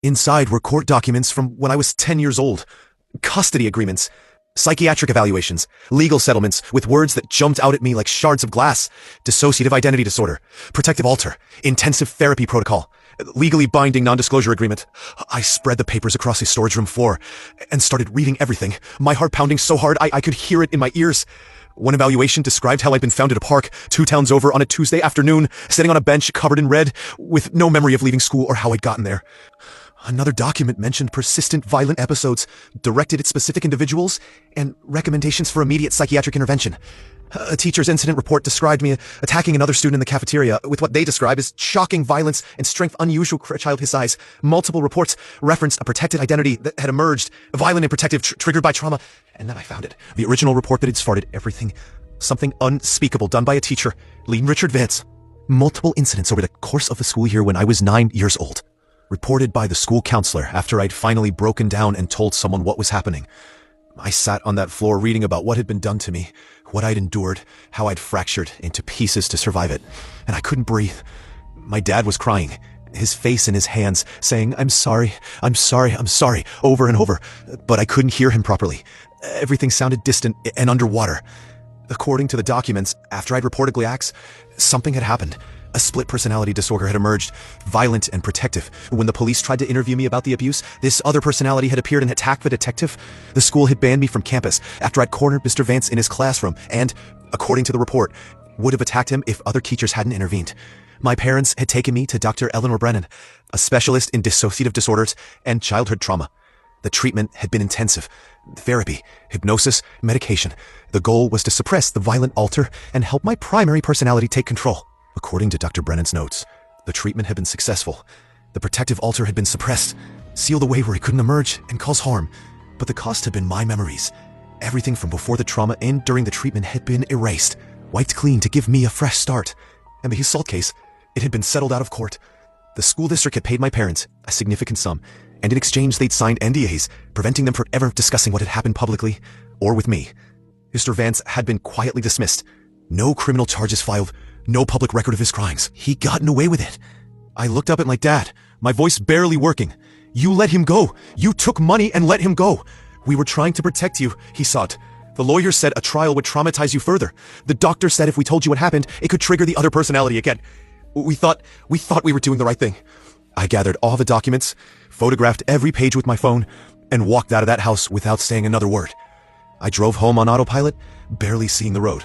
Inside were court documents from when I was 10 years old, custody agreements, psychiatric evaluations, legal settlements with words that jumped out at me like shards of glass: dissociative identity disorder, protective alter, intensive therapy protocol, legally binding non-disclosure agreement. I spread the papers across the storage room floor and started reading everything, my heart pounding so hard I could hear it in my ears. One evaluation described how I'd been found at a park 2 towns over on a Tuesday afternoon, sitting on a bench covered in red, with no memory of leaving school or how I'd gotten there. Another document mentioned persistent violent episodes, directed at specific individuals, and recommendations for immediate psychiatric intervention. A teacher's incident report described me attacking another student in the cafeteria with what they describe as shocking violence and strength unusual for a child his size. Multiple reports referenced a protected identity that had emerged, violent and protective, triggered by trauma. And then I found it. The original report that had started everything. Something unspeakable done by a teacher, Lean Richard Vance. Multiple incidents over the course of the school year when I was 9 years old. Reported by the school counselor after I'd finally broken down and told someone what was happening. I sat on that floor reading about what had been done to me, what I'd endured, how I'd fractured into pieces to survive it, and I couldn't breathe. My dad was crying, his face in his hands, saying, I'm sorry, I'm sorry, I'm sorry, over and over, but I couldn't hear him properly. Everything sounded distant and underwater. According to the documents, after I'd reported Gliax, something had happened. A split personality disorder had emerged, violent and protective. When the police tried to interview me about the abuse, this other personality had appeared and attacked the detective. The school had banned me from campus after I'd cornered Mr. Vance in his classroom and, according to the report, would have attacked him if other teachers hadn't intervened. My parents had taken me to Dr. Eleanor Brennan, a specialist in dissociative disorders and childhood trauma. The treatment had been intensive. Therapy, hypnosis, medication. The goal was to suppress the violent alter and help my primary personality take control. According to Dr. Brennan's notes, the treatment had been successful. The protective alter had been suppressed, sealed away where he couldn't emerge and cause harm. But the cost had been my memories. Everything from before the trauma and during the treatment had been erased, wiped clean to give me a fresh start. And the assault case, it had been settled out of court. The school district had paid my parents a significant sum, and in exchange they'd signed NDAs, preventing them from ever discussing what had happened publicly or with me. Mr. Vance had been quietly dismissed. No criminal charges filed. No public record of his crimes. He'd gotten away with it. I looked up at my dad, my voice barely working. You let him go. You took money and let him go. We were trying to protect you, he sobbed. The lawyer said a trial would traumatize you further. The doctor said if we told you what happened, it could trigger the other personality again. We thought we were doing the right thing. I gathered all the documents, photographed every page with my phone, and walked out of that house without saying another word. I drove home on autopilot, barely seeing the road.